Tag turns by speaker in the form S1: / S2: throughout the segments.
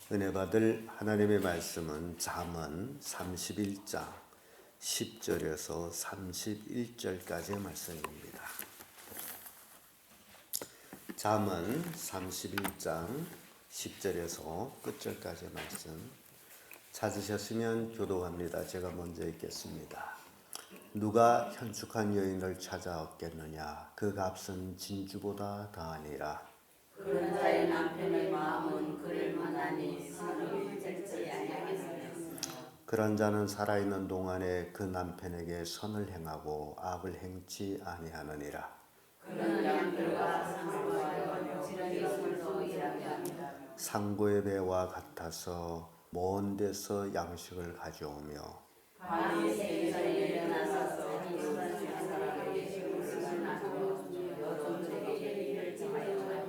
S1: 은혜 받을 하나님의 말씀은 잠언 31장 10절에서 31절까지의 말씀입니다. 잠언 31장 10절에서 끝절까지의 말씀 찾으셨으면 교독합니다. 제가 먼저 읽겠습니다. 누가 현숙한 여인을 찾아 얻겠느냐? 그 값은 진주보다 더하니라.
S2: 그런 자의 남편의 마음은 그를 만나니 선을 찔지 아니하겠으며
S1: 그런 자는 살아있는 동안에 그 남편에게 선을 행하고 악을 행치 아니하느니라.
S2: 그런 양들과 상고하여 지렁이 손으로 일하게 합니다.
S1: 상고의 배와 같아서 먼 데서 양식을 가져오며
S2: 밤이 새기 전에 일어나서 행복한 사람에게 식물을 나누어 여종들에게 일을 정하여 하며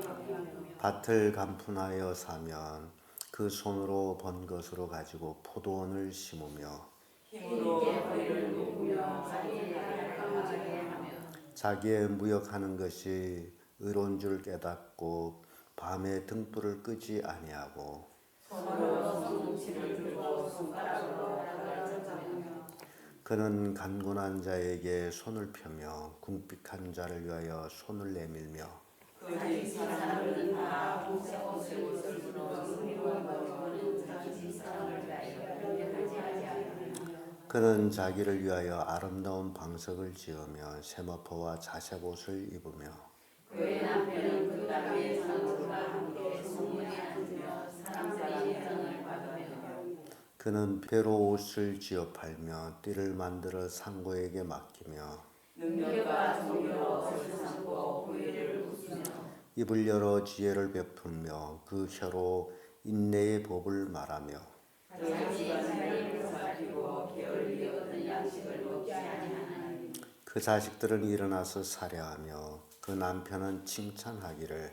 S1: 밭을 간푼하여 사면 그 손으로 번 것으로 가지고 포도원을 심으며
S2: 힘으로 허리를 묶으며 자기의 발을 강하게 하며
S1: 자기의 무역하는 것이 의로운 줄 깨닫고 밤에 등불을 끄지 아니하고
S2: 손으로 손뭉치를 들고 손가락으로 바닥을 젖으며
S1: 그는 간곤한 자에게 손을 펴며 궁핍한 자를 위하여 손을 내밀며
S2: 그 사람들은 다 공색 옷을 입고 승리와 머리는 자기 집사람을 위하여 변명하지 아니하며
S1: 그는 자기를 위하여 아름다운 방석을 지으며 세마포와 자색옷을 입으며
S2: 그의 남편은 그 땅의 상주와 함께 성문에 앉으며 사람들이 인정을 받으며
S1: 그는 배로 옷을 지어 팔며 띠를 만들어 상고에게 맡기며
S2: 능력과 종교로 옷을 삼고 부위를 웃으며
S1: 입을 열어 지혜를 베풀며 그 혀로 인내의 법을 말하며
S2: 자기가 자리를 살피고 게을리 얻은 양식을 먹지 아니하나니
S1: 그 자식들은 일어나서 살해하며 그 남편은 칭찬하기를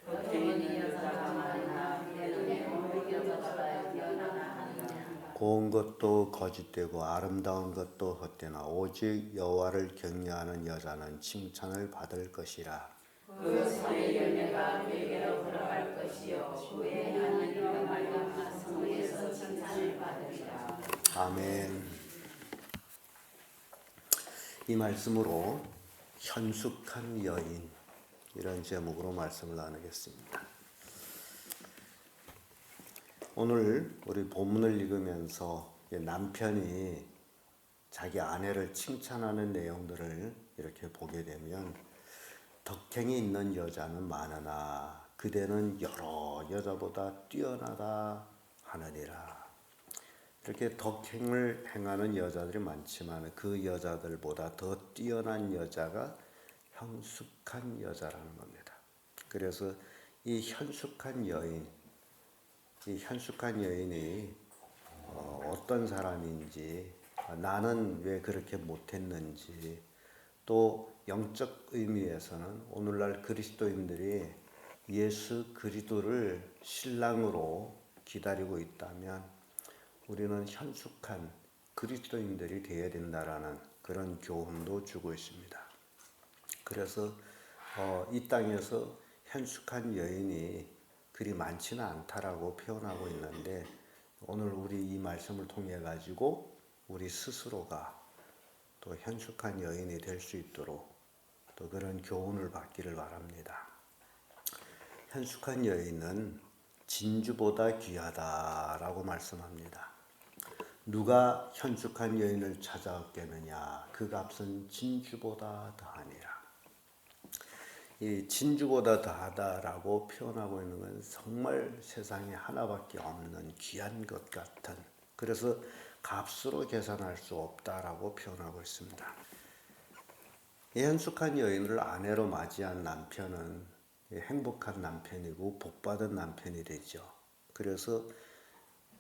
S2: 겉에는 이 여자가 많으나 때는 모든 여자가 뛰어나나 하느니라.
S1: 고운 것도 거짓되고 아름다운 것도 헛되나 오직 여호와를 경외하는 여자는 칭찬을 받을 것이라.
S2: 그 손의 열매가 그에게로 돌아갈 것이요 후회하는 일로 말미암아 성에서 칭찬을 받으리라.
S1: 아멘. 이 말씀으로 현숙한 여인 이런 제목으로 말씀을 나누겠습니다. 오늘 우리 본문을 읽으면서 남편이 자기 아내를 칭찬하는 내용들을 이렇게 보게 되면 덕행이 있는 여자는 많으나 그대는 여러 여자보다 뛰어나다 하느니라. 이렇게 덕행을 행하는 여자들이 많지만 그 여자들보다 더 뛰어난 여자가 현숙한 여자라는 겁니다. 그래서 이 현숙한 여인이 어떤 사람인지, 나는 왜 그렇게 못했는지, 또 영적 의미에서는 오늘날 그리스도인들이 예수 그리스도를 신랑으로 기다리고 있다면 우리는 현숙한 그리스도인들이 되어야 된다라는 그런 교훈도 주고 있습니다. 그래서 이 땅에서 현숙한 여인이 그리 많지는 않다라고 표현하고 있는데 오늘 우리 이 말씀을 통해 가지고 우리 스스로가 또 현숙한 여인이 될 수 있도록 또 그런 교훈을 받기를 바랍니다. 현숙한 여인은 진주보다 귀하다라고 말씀합니다. 누가 현숙한 여인을 찾아 얻겠느냐? 그 값은 진주보다 더하니라. 이 진주보다 더하다라고 표현하고 있는 건 정말 세상에 하나밖에 없는 귀한 것 같은, 그래서 값으로 계산할 수 없다라고 표현하고 있습니다. 이 현숙한 여인을 아내로 맞이한 남편은 행복한 남편이고 복받은 남편이 되죠. 그래서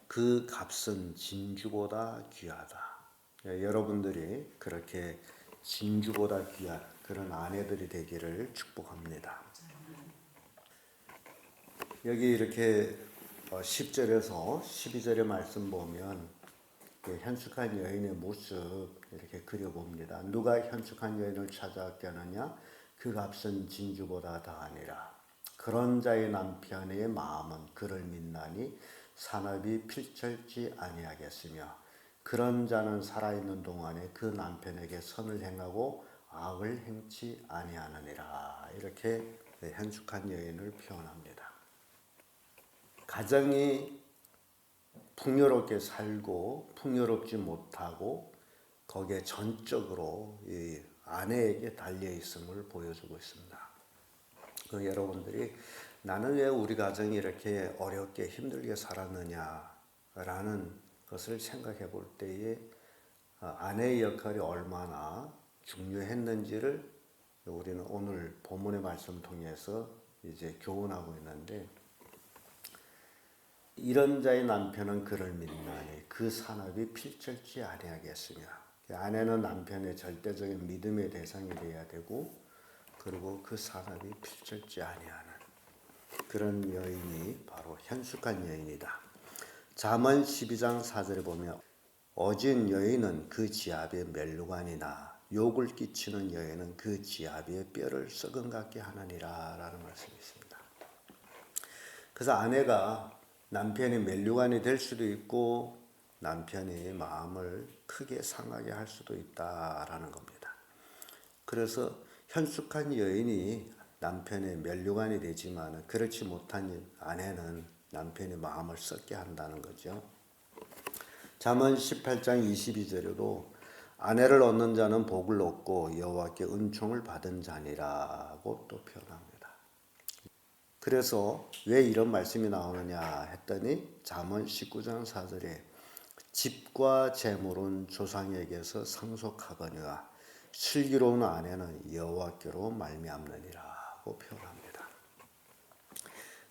S1: 그 값은 진주보다 귀하다. 여러분들이 그렇게 진주보다 귀한 그런 아내들이 되기를 축복합니다. 여기 이렇게 10절에서 12절의 말씀 보면 현숙한 여인의 모습 이렇게 그려봅니다. 누가 현숙한 여인을 찾아 얻겠느냐? 그 값은 진주보다 더하니라. 그런 자의 남편의 마음은 그를 믿나니 산업이 필철지 아니하겠으며 그런 자는 살아있는 동안에 그 남편에게 선을 행하고 악을 행치 아니하느니라. 이렇게 현숙한 여인을 표현합니다. 가정이 풍요롭게 살고 풍요롭지 못하고 거기에 전적으로 이 아내에게 달려 있음을 보여주고 있습니다. 여러분들이 나는 왜 우리 가정이 이렇게 어렵게 힘들게 살았느냐라는 것을 생각해 볼 때에 아내의 역할이 얼마나 중요했는지를 우리는 오늘 본문의 말씀 통해서 이제 교훈하고 있는데, 이런 자의 남편은 그를 믿나니 그 산업이 필철지 아니하겠으며, 아내는 남편의 절대적인 믿음의 대상이 되어야 되고, 그리고 그 산업이 필철지 아니하는 그런 여인이 바로 현숙한 여인이다. 잠언 12장 4절에 보면 어진 여인은 그 지압의 멸류관이나 욕을 끼치는 여인은 그 지압의 뼈를 썩은 같게 하느니라 라는 말씀이 있습니다. 그래서 아내가 남편이 멸류관이 될 수도 있고 남편이 마음을 크게 상하게 할 수도 있다라는 겁니다. 그래서 현숙한 여인이 남편의 멸류관이 되지만 그렇지 못한 아내는 남편의 마음을 썩게 한다는 거죠. 잠언 18장 22절에도 아내를 얻는 자는 복을 얻고 여호와께 은총을 받은 자니라고 또 표현합니다. 그래서 왜 이런 말씀이 나오느냐 했더니 잠언 19장 4절에 집과 재물은 조상에게서 상속하거니와 슬기로운 아내는 여호와께로 말미암느니라고 표현합니다.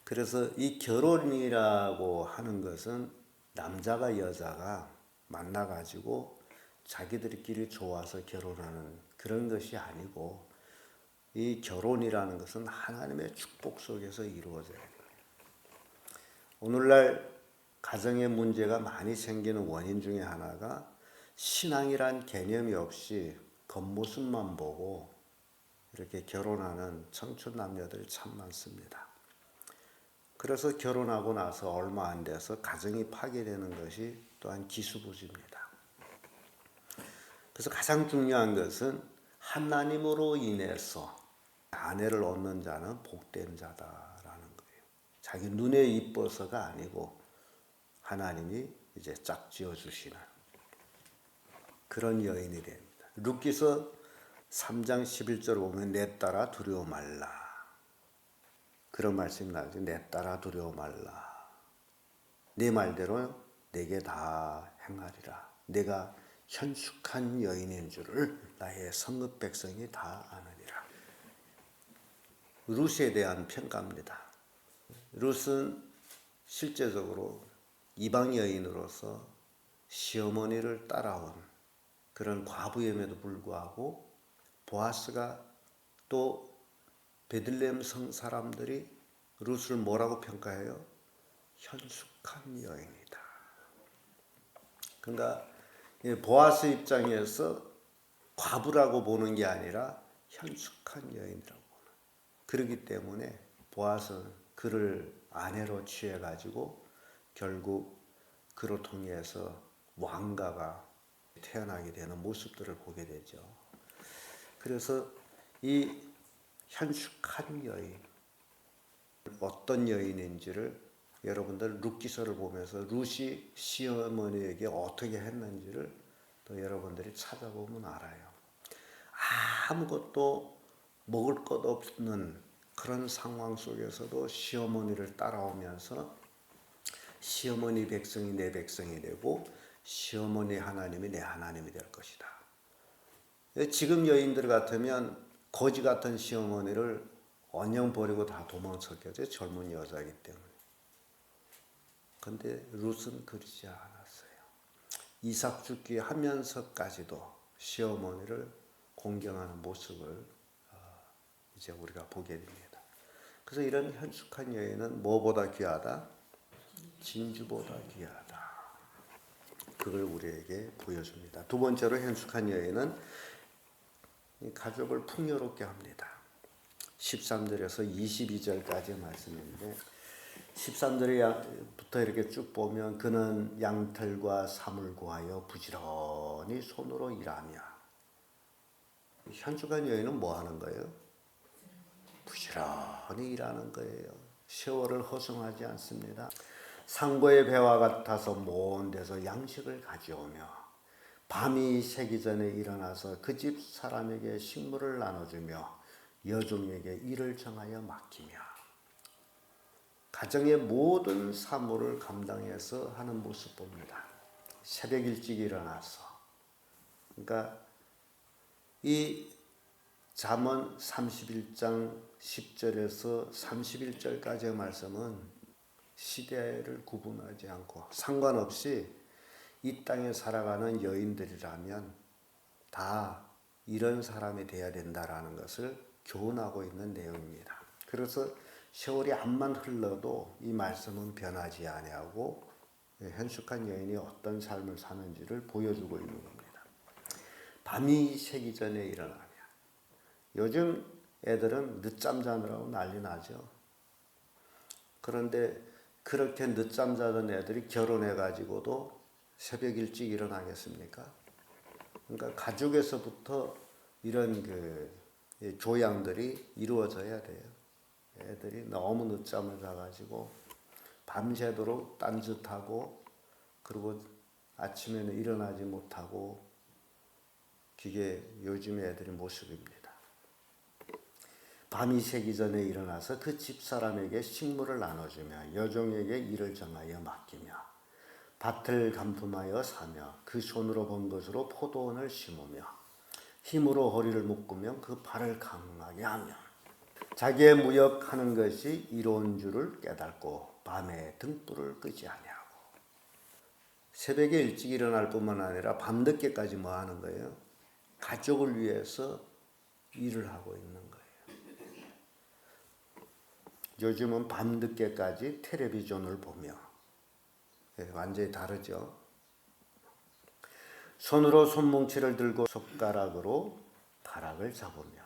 S1: 그래서 이 결혼이라고 하는 것은 남자가 여자가 만나가지고 자기들끼리 좋아서 결혼하는 그런 것이 아니고, 이 결혼이라는 것은 하나님의 축복 속에서 이루어져야 돼요. 오늘날 가정에 문제가 많이 생기는 원인 중에 하나가 신앙이란 개념이 없이 겉모습만 보고 이렇게 결혼하는 청춘 남녀들이 참 많습니다. 그래서 결혼하고 나서 얼마 안 돼서 가정이 파괴되는 것이 또한 기수부지입니다. 그래서 가장 중요한 것은 하나님으로 인해서 아내를 얻는 자는 복된 자다라는 거예요. 자기 눈에 이뻐서가 아니고 하나님이 이제 짝지어 주시는 그런 여인이 됩니다. 룻기서 3장 11절 보면 내 딸아 두려워 말라. 그런 말씀이 나오죠. 내 딸아 두려워 말라. 네 말대로 내게 다 행하리라. 내가 현숙한 여인인 줄을 나의 성읍 백성이 다 아느니라. 룻에 대한 평가입니다. 룻은 실제적으로 이방 여인으로서 시어머니를 따라온 그런 과부임에도 불구하고 보아스가 또 베들레헴 성 사람들이 룻을 뭐라고 평가해요? 현숙한 여인이다. 그러니까 보아스 입장에서 과부라고 보는 게 아니라 현숙한 여인이라고 보는. 그렇기 때문에 보아스는 그를 아내로 취해가지고 결국 그로 통해서 왕가가 태어나게 되는 모습들을 보게 되죠. 그래서 이 현숙한 여인, 어떤 여인인지를 여러분들 룻기서를 보면서 룻이 시어머니에게 어떻게 했는지를 또 여러분들이 찾아보면 알아요. 아무것도 먹을 것 없는 그런 상황 속에서도 시어머니를 따라오면서 시어머니 백성이 내 백성이 되고 시어머니 하나님이 내 하나님이 될 것이다. 지금 여인들 같으면 거지 같은 시어머니를 언영 버리고 다 도망쳤겠죠. 젊은 여자이기 때문에. 그런데 룻은 그러지 않았어요. 이삭 죽기 하면서까지도 시어머니를 공경하는 모습을 이제 우리가 보게 됩니다. 그래서 이런 현숙한 여인은 뭐보다 귀하다? 진주보다 귀하다. 그걸 우리에게 보여줍니다. 두 번째로 현숙한 여인은 가족을 풍요롭게 합니다. 13절에서 22절까지의 말씀인데 13절부터 이렇게 쭉 보면 그는 양털과 사물 구하여 부지런히 손으로 일하며. 현숙한 여인은 뭐 하는 거예요? 부지런히 일하는 거예요. 세월을 허송하지 않습니다. 상고의 배와 같아서 먼 데서 양식을 가져오며 밤이 새기 전에 일어나서 그 집 사람에게 식물을 나눠주며 여종에게 일을 정하여 맡기며 가정의 모든 사물을 감당해서 하는 모습 봅니다. 새벽 일찍 일어나서. 그러니까 이 잠언 31장 10절에서 31절까지의 말씀은 시대를 구분하지 않고 상관없이 이 땅에 살아가는 여인들이라면 다 이런 사람이 되어야 된다라는 것을 교훈하고 있는 내용입니다. 그래서 세월이 암만 흘러도 이 말씀은 변하지 아니하고 현숙한 여인이 어떤 삶을 사는지를 보여주고 있는 겁니다. 밤이 새기 전에 일어나며. 요즘 애들은 늦잠 자느라고 난리 나죠. 그런데 그렇게 늦잠 자던 애들이 결혼해가지고도 새벽 일찍 일어나겠습니까? 그러니까 가족에서부터 이런 교양들이 이루어져야 돼요. 애들이 너무 늦잠을 자가지고 밤새도록 딴짓하고 그리고 아침에는 일어나지 못하고 그게 요즘의 애들의 모습입니다. 밤이 새기 전에 일어나서 그 집사람에게 식물을 나눠주며 여종에게 일을 정하여 맡기며 밭을 감품하여 사며 그 손으로 번 것으로 포도원을 심으며 힘으로 허리를 묶으며 그 발을 강하게 하며 자기의 무역하는 것이 이로운 줄을 깨닫고 밤에 등불을 끄지 아니하고. 새벽에 일찍 일어날 뿐만 아니라 밤늦게까지 뭐 하는 거예요? 가족을 위해서 일을 하고 있는 거예요. 요즘은 밤늦게까지 텔레비전을 보며 완전히 다르죠. 손으로 손뭉치를 들고 손가락으로 가락을 잡으며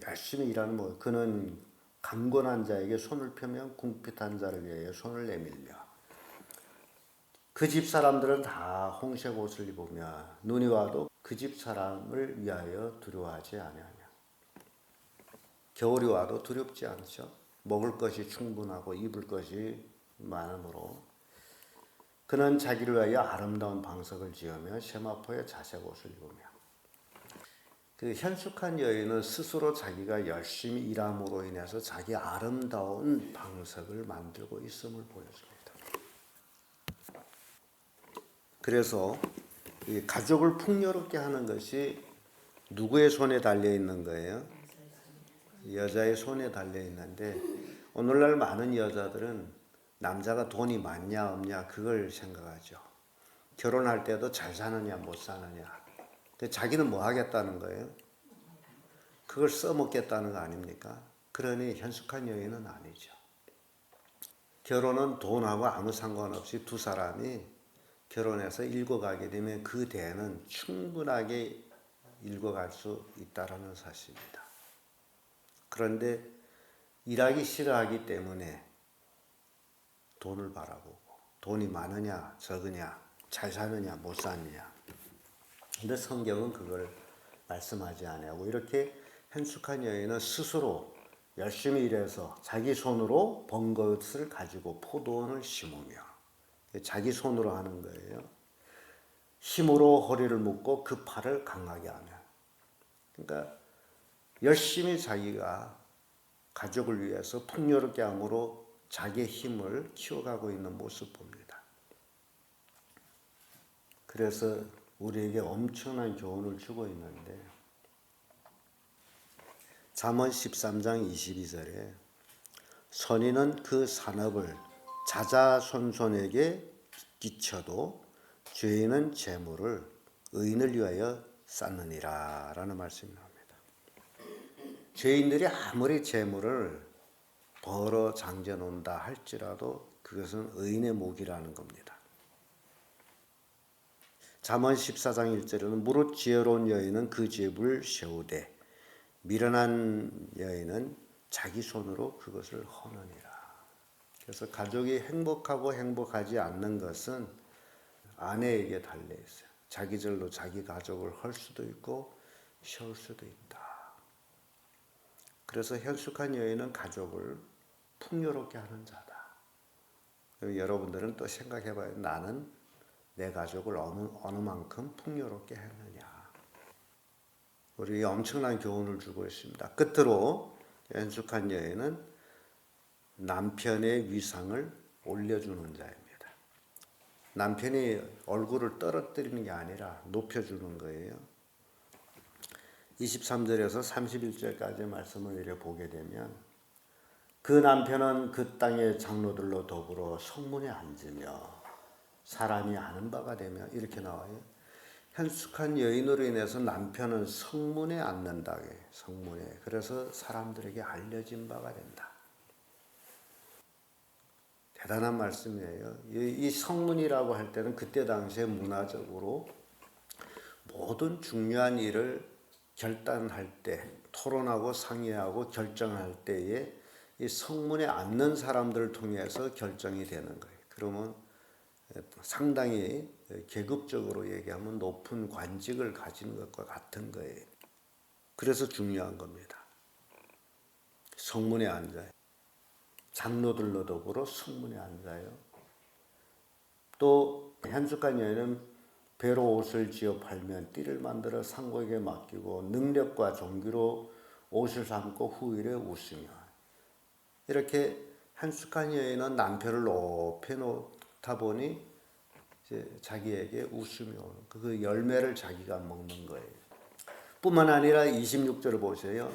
S1: 열심히 일하는 뭐 그는 강건한 자에게 손을 펴면 궁핍한 자를 위하여 손을 내밀며 그 집 사람들은 다 홍색 옷을 입으며 눈이 와도 그 집 사람을 위하여 두려워하지 아니하며 겨울이 와도 두렵지 않죠. 먹을 것이 충분하고 입을 것이 많으므로 그는 자기를 위하여 아름다운 방석을 지으며 세마포에 자색 옷을 입으며. 그 현숙한 여인은 스스로 자기가 열심히 일함으로 인해서 자기 아름다운 방석을 만들고 있음을 보여줍니다. 그래서 이 가족을 풍요롭게 하는 것이 누구의 손에 달려 있는 거예요? 여자의 손에 달려 있는데 오늘날 많은 여자들은 남자가 돈이 많냐 없냐 그걸 생각하죠. 결혼할 때도 잘 사느냐 못 사느냐. 근데 자기는 뭐 하겠다는 거예요? 그걸 써먹겠다는 거 아닙니까? 그러니 현숙한 여인은 아니죠. 결혼은 돈하고 아무 상관없이 두 사람이 결혼해서 읽어가게 되면 그 대는 충분하게 읽어갈 수 있다는 사실입니다. 그런데 일하기 싫어하기 때문에 돈을 바라보고 돈이 많으냐 적으냐 잘 사느냐 못 사느냐. 근데 성경은 그걸 말씀하지 않고 이렇게 현숙한 여인은 스스로 열심히 일해서 자기 손으로 번 것을 가지고 포도원을 심으며 자기 손으로 하는 거예요. 힘으로 허리를 묶고 그 팔을 강하게 하며. 그러니까 열심히 자기가 가족을 위해서 풍요롭게 함으로 자기의 힘을 키워가고 있는 모습 봅니다. 그래서 우리에게 엄청난 교훈을 주고 있는데 잠언 13장 22절에 선인은 그 산업을 자자손손에게 끼쳐도 죄인은 재물을 의인을 위하여 쌓느니라 라는 말씀이 나옵니다. 죄인들이 아무리 재물을 벌어 장져 놓는다 할지라도 그것은 의인의 목이라는 겁니다. 잠언 14장 1절에는 무릇 지혜로운 여인은 그 집을 세우되 미련한 여인은 자기 손으로 그것을 허느니라. 그래서 가족이 행복하고 행복하지 않는 것은 아내에게 달려 있어요. 자기 절로 자기 가족을 할 수도 있고 쉬울 수도 있다. 그래서 현숙한 여인은 가족을 풍요롭게 하는 자다. 여러분들은 또 생각해봐요. 나는 내 가족을 어느 만큼 풍요롭게 했느냐. 우리에게 엄청난 교훈을 주고 있습니다. 끝으로 현숙한 여인은 남편의 위상을 올려주는 자입니다. 남편이 얼굴을 떨어뜨리는 게 아니라 높여주는 거예요. 23절에서 31절까지 말씀을 이렇게 보게 되면 그 남편은 그 땅의 장로들로 더불어 성문에 앉으며 사람이 아는 바가 되며 이렇게 나와요. 현숙한 여인으로 인해서 남편은 성문에 앉는다. 성문에. 그래서 사람들에게 알려진 바가 된다. 대단한 말씀이에요. 이 성문이라고 할 때는 그때 당시에 문화적으로 모든 중요한 일을 결단할 때, 토론하고 상의하고 결정할 때에 이 성문에 앉는 사람들을 통해서 결정이 되는 거예요. 그러면 상당히 계급적으로 얘기하면 높은 관직을 가진 것과 같은 거예요. 그래서 중요한 겁니다. 성문에 앉아요. 장로들로 더불어 성문에 앉아요. 또 현숙한 여인은 배로 옷을 지어 팔면 띠를 만들어 상고에게 맡기고 능력과 종기로 옷을 삼고 후일에 웃으며 이렇게 현숙한 여인은 남편을 높여 놓다 보니 이제 자기에게 웃으며 그 열매를 자기가 먹는 거예요. 뿐만 아니라 26절을 보세요.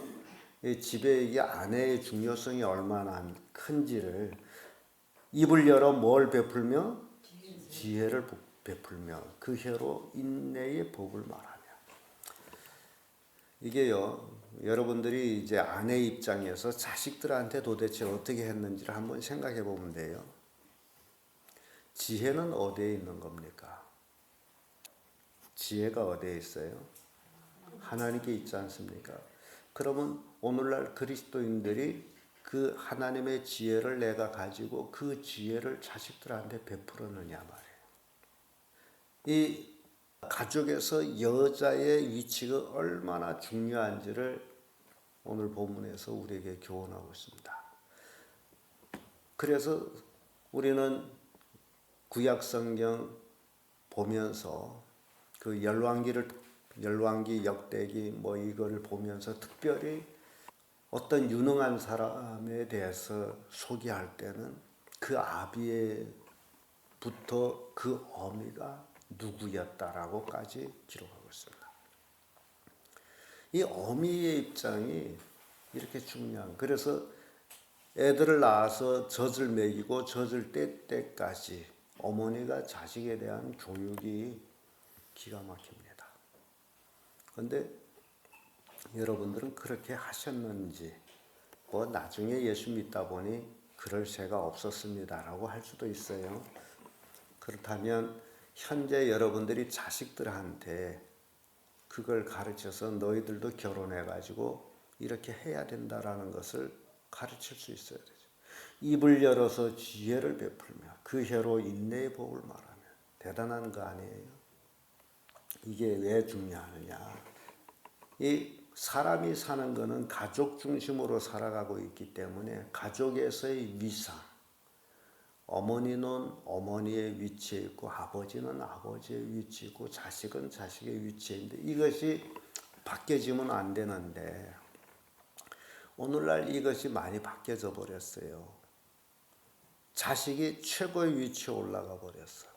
S1: 이 집에 이 아내의 중요성이 얼마나 큰지를 입을 열어 뭘 베풀며 지혜를 베풀며 그 혀로 인내의 복을 말하며. 이게요, 여러분들이 이제 아내 입장에서 자식들한테 도대체 어떻게 했는지를 한번 생각해 보면 돼요. 지혜는 어디에 있는 겁니까? 지혜가 어디에 있어요? 하나님께 있지 않습니까? 그러면 오늘날 그리스도인들이 그 하나님의 지혜를 내가 가지고 그 지혜를 자식들한테 베풀었느냐 말이에요. 이 가족에서 여자의 위치가 얼마나 중요한지를 오늘 본문에서 우리에게 교훈하고 있습니다. 그래서 우리는 구약성경 보면서 그 열왕기 역대기 뭐 이거를 보면서 특별히 어떤 유능한 사람에 대해서 소개할 때는 그 아비에부터 그 어미가 누구였다라고까지 기록하고 있습니다. 이 어미의 입장이 이렇게 중요한. 그래서 애들을 낳아서 젖을 먹이고 젖을 뗄 때까지 어머니가 자식에 대한 교육이 기가 막힙니다. 그런데 여러분들은 그렇게 하셨는지 뭐 나중에 예수 믿다 보니 그럴 새가 없었습니다라고 할 수도 있어요. 그렇다면 현재 여러분들이 자식들한테 그걸 가르쳐서 너희들도 결혼해가지고 이렇게 해야 된다라는 것을 가르칠 수 있어야 되죠. 입을 열어서 지혜를 베풀며 그 혀로 인내의 복을 말하며. 대단한 거 아니에요? 이게 왜 중요하느냐? 이 사람이 사는 거는 가족 중심으로 살아가고 있기 때문에 가족에서의 위상, 어머니는 어머니의 위치에 있고 아버지는 아버지의 위치에 있고 자식은 자식의 위치에 있는데 이것이 바뀌어지면 안 되는데 오늘날 이것이 많이 바뀌어져 버렸어요. 자식이 최고의 위치에 올라가 버렸어.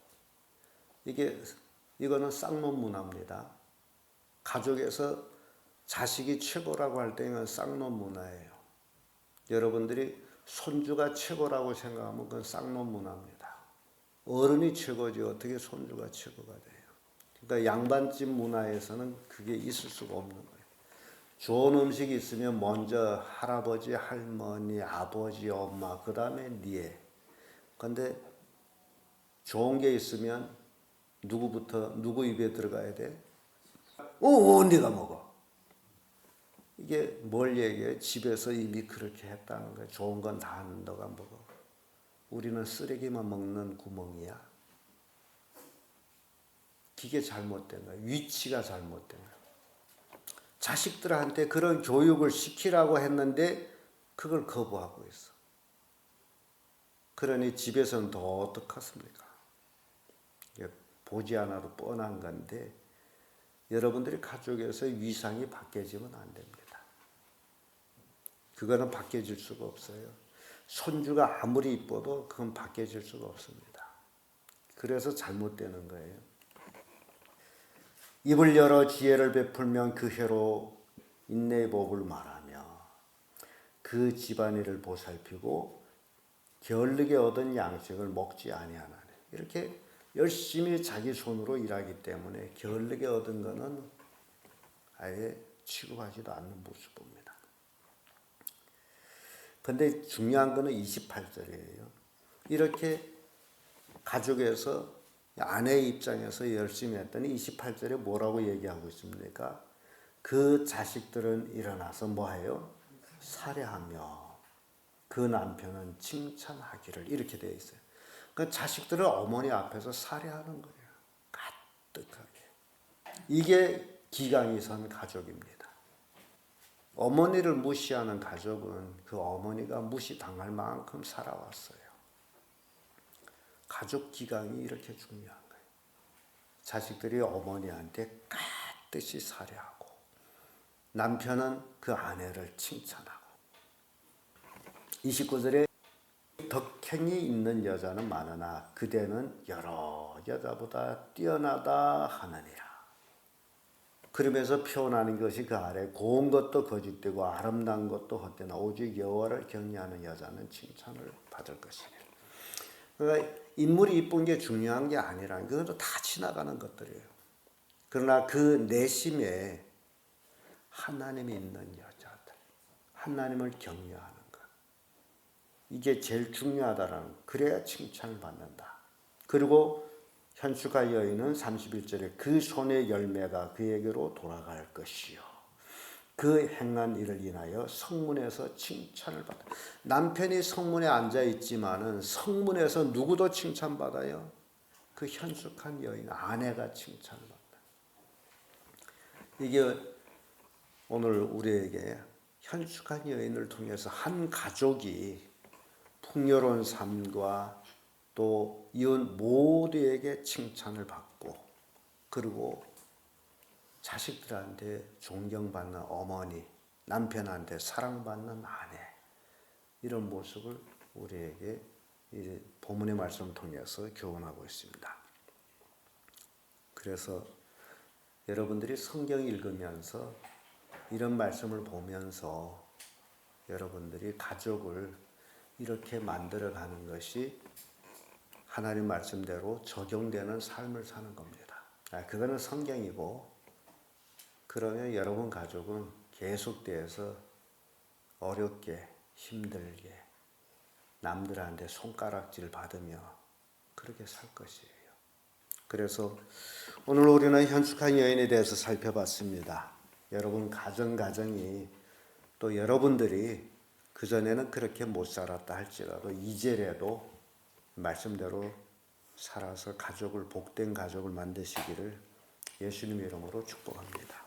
S1: 이거는 쌍놈 문화입니다. 가족에서 자식이 최고라고 할 때는 쌍놈 문화예요. 여러분들이 손주가 최고라고 생각하면 그건 쌍놈 문화입니다. 어른이 최고지 어떻게 손주가 최고가 돼요. 그러니까 양반집 문화에서는 그게 있을 수가 없는 거예요. 좋은 음식이 있으면 먼저 할아버지, 할머니, 아버지, 엄마, 그 다음에 니에. 그런데 좋은 게 있으면 누구 입에 들어가야 돼? 네가 먹어. 이게 뭘 얘기해? 집에서 이미 그렇게 했다는 거예요. 좋은 건 다 너가 먹어. 우리는 쓰레기만 먹는 구멍이야? 기계 잘못된 거야. 위치가 잘못된 거야. 자식들한테 그런 교육을 시키라고 했는데 그걸 거부하고 있어. 그러니 집에서는 더 어떡하습니까? 보지 않아도 뻔한 건데 여러분들이 가족에서의 위상이 바뀌어지면 안 됩니다. 그거는 바뀌어질 수가 없어요. 손주가 아무리 이뻐도 그건 바뀌어질 수가 없습니다. 그래서 잘못되는 거예요. 입을 열어 지혜를 베풀면 그 혀로 인내의 법을 말하며 그 집안일을 보살피고 게을르게 얻은 양식을 먹지 아니하나니. 이렇게 열심히 자기 손으로 일하기 때문에 게을르게 얻은 것은 아예 취급하지도 않는 모습입니다. 근데 중요한 것은 28절이에요. 이렇게 가족에서 아내의 입장에서 열심히 했더니 28절에 뭐라고 얘기하고 있습니까? 그 자식들은 일어나서 뭐해요? 살해하며 그 남편은 칭찬하기를. 이렇게 되어 있어요. 그 자식들을 어머니 앞에서 살해하는 거예요. 가뜩하게. 이게 기강이 선 가족입니다. 어머니를 무시하는 가족은 그 어머니가 무시당할 만큼 살아왔어요. 가족 기강이 이렇게 중요한 거예요. 자식들이 어머니한테 깍듯이 살해하고 남편은 그 아내를 칭찬하고. 29절에 덕행이 있는 여자는 많으나 그대는 여러 여자보다 뛰어나다 하느니라. 그러면서 표현하는 것이 그 아래 고운 것도 거짓되고 아름다운 것도 헛되나 오직 여호와를 경외하는 여자는 칭찬을 받을 것이니라. 그러니까 인물이 이쁜 게 중요한 게 아니라 그것도 다 지나가는 것들이에요. 그러나 그 내심에 하나님이 있는 여자들, 하나님을 경외하는 것, 이게 제일 중요하다라는. 그래야 칭찬을 받는다. 그리고 현숙아 여인은 31절에 그 손의 열매가 그에게로 돌아갈 것이요 그 행한 일을 인하여 성문에서 칭찬을 받아. 남편이 성문에 앉아 있지만은 성문에서 누구도 칭찬받아요? 그 현숙한 여인 아내가 칭찬을 받다. 이게 오늘 우리에게 현숙한 여인을 통해서 한 가족이 풍요로운 삶과 또 이웃 모두에게 칭찬을 받고 그리고 자식들한테 존경받는 어머니, 남편한테 사랑받는 아내, 이런 모습을 우리에게 이 본문의 말씀을 통해서 교훈하고 있습니다. 그래서 여러분들이 성경 읽으면서 이런 말씀을 보면서 여러분들이 가족을 이렇게 만들어가는 것이 하나님 말씀대로 적용되는 삶을 사는 겁니다. 그거는 성경이고, 그러면 여러분 가족은 계속돼서 어렵게 힘들게 남들한테 손가락질 받으며 그렇게 살 것이에요. 그래서 오늘 우리는 현숙한 여인에 대해서 살펴봤습니다. 여러분 가정이 또 여러분들이 그전에는 그렇게 못 살았다 할지라도 이제라도 말씀대로 살아서 가족을 복된 가족을 만드시기를 예수님의 이름으로 축복합니다.